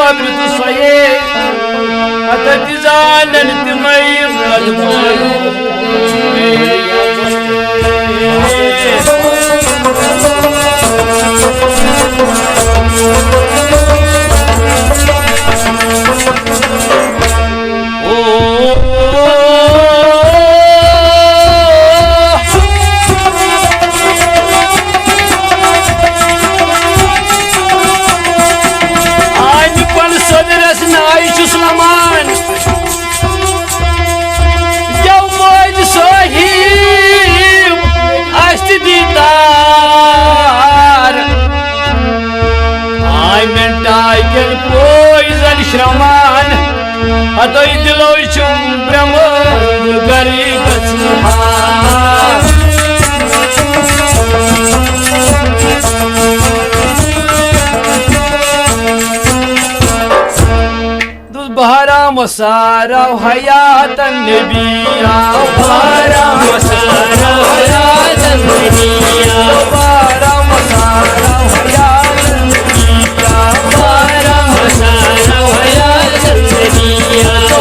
sobri tu soye ata dizanan timayim Shraman Atoy diloy chum brahma gari gatsha Dus bahara masara hayatan nabiya bahara masara hayatan nabiya bahara masara hayatan nabiya bahara masara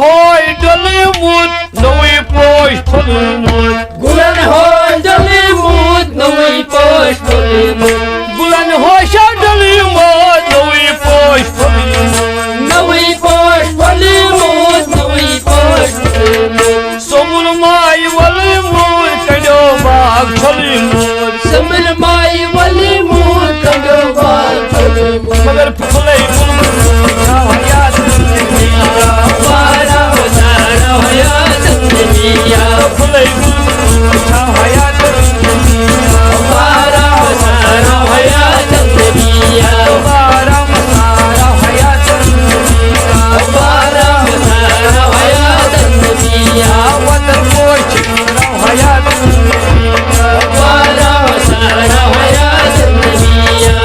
Hoy Dollywood, no we push Hollywood. Gulan hoy Dollywood, no we push Hollywood. Gulan hoy Dollywood, no we push Hollywood. No we push Hollywood, no we push Hollywood. Somul mai Hollywood, kado bag Hollywood. Somul mai Hollywood, kado bag Hollywood. Magar pulai bulbul, hayat dunya. Bara masara hayat dunya. Pulai bulbul, hayat dunya. Bara masara hayat dunya. Bara masara hayat dunya. Bara masara hayat dunya. Watan koy chikra hayat dunya. Bara masara hayat dunya.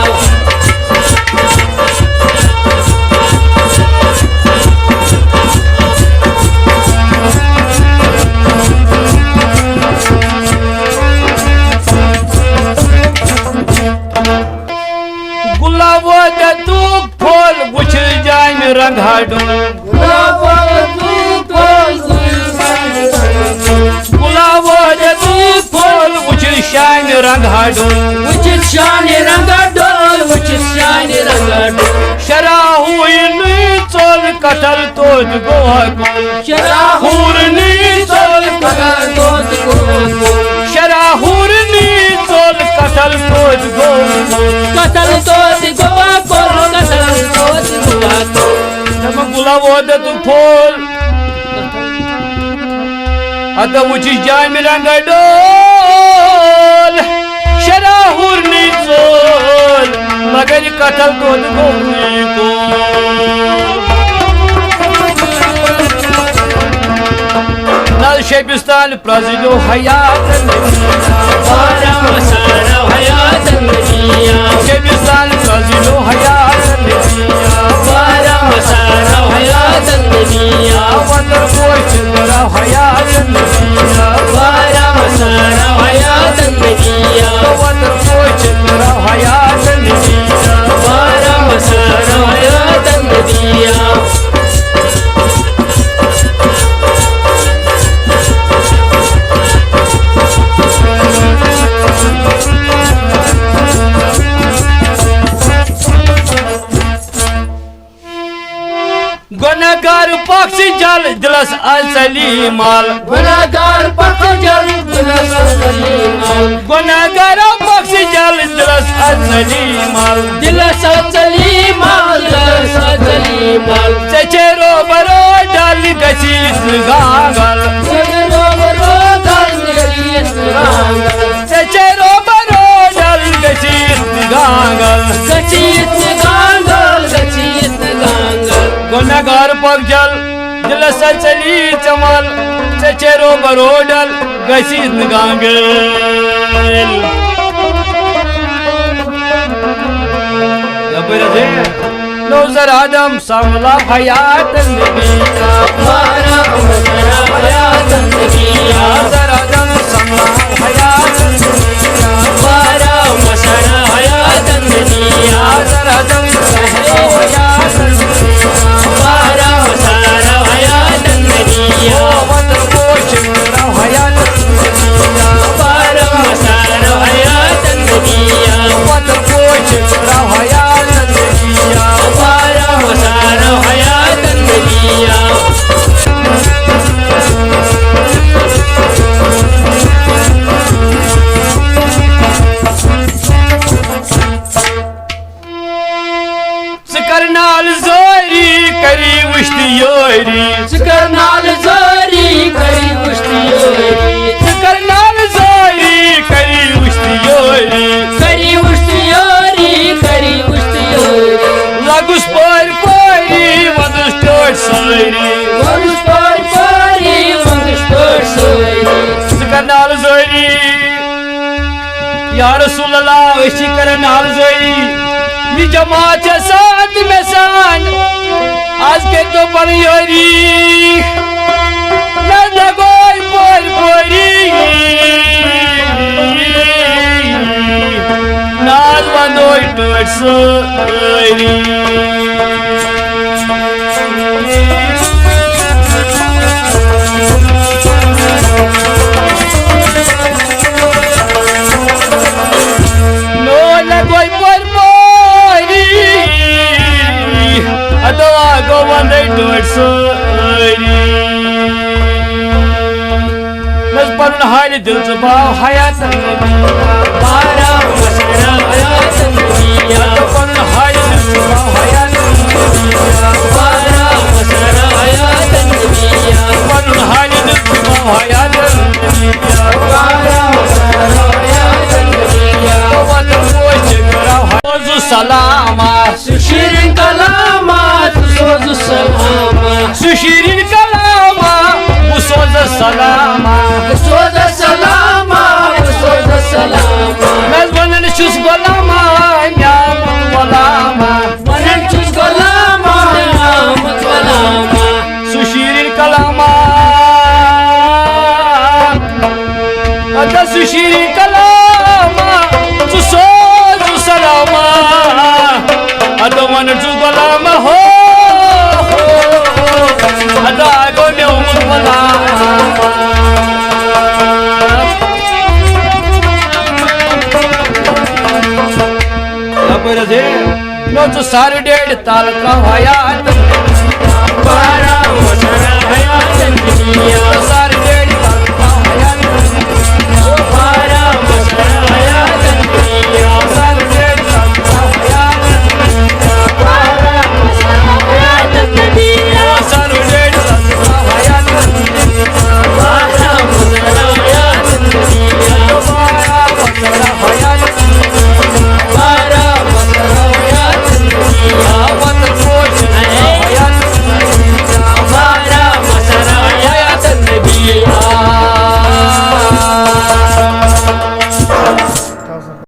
रंग हाडो गुलाबो जे तू फूल उचिल शान रंग हाडो उचिल शान रंग डोल उचिल शान रंग डोल शराहुई नी चोल कटल तोज गोहा को शराहुर नी चोल कटल तोज गोहा शराहुर नी चोल कटल तोज गोहा कटल तोज गोहा को कटल तोज गोहा को तम गुलाबो जे तू फूल अत उचिल जान रंग डोल शराहुर नी चोल मगर कटल तोज गोहा को Şebistan Brazil'o hayatın Bara masara hayatın Şebistan Brazil'o hayatın Bara masara hayatın Vatanı boy çıkara hayatın Bara masara hayatın Vatanı boy çıkara hayatın Bara masara hayatın Gunagar paksi jal dilas azali mal Gunagar paksi jal dilas azali mal Gunagar paksi jal dilas azali mal Dilas azali mal Dilas azali mal Sechero baro dal gasis gangal Sechero baro dal gasis gangal गचित Gangal गचित Gangal गुनहगार पगजल दिल सचली चमल चचेरो बरोडल गसीत गांगल नौजर आदम समला हयात नबिया बारा मसरा हयात नबिया नौजर आदम समला हयात नबिया बारा मसरा हयात नबिया नौजर आदम समला हयात नबिया बारा मसरा हयात नबिया वत पोच हयात नबिया बारा मसरा हयात नबिया वत पोच हयात नबिया बारा मसरा हयात नबिया करनाल जोरी करी उश्ती योरी करनाल जोरी करी उश्ती योरी करनाल जोरी करी उश्ती योरी करी उश्ती योरी करी उश्ती योरी लगुस पर परी वदुस टोट सोरी वरुष पर परी वरुष पर सोरी करनाल जोरी या रसूल अल्लाह वशी करनाल जोरी मी जमात साथ में सान आज के तो पर योरी न लगोई पर परी नाज वंदोई टोट सोरी नो लगोई पर परी अदवा गो वंदोई टोट सोरी नज परुन हाल दिल जबाव हयात बारा मसरा हयात नबिया परुन हाल दिल जबाव हयात बारा मसरा हयात नबिया परुन हाल दिल जबाव हयात बारा मसरा हयात नबिया वत पोच कराव सलामा सुशीरिन कलामा सोज सलामा सुशीरिन कलामा मुसोज सलामा सोज सलामा सोज सलामा नज वनन शुस गोलामा न्यामत वलामा मनन चुस गलामा नामत वलामा सुशीरिन कलामा अदा सुशीरिन कलामा सुसोज सलामा अदा वनन शुस गोलामा हो अदा गो न्यामत वलामा नो तो सारे डेढ़ ताल का हयात बारा मसरा हयात नबिया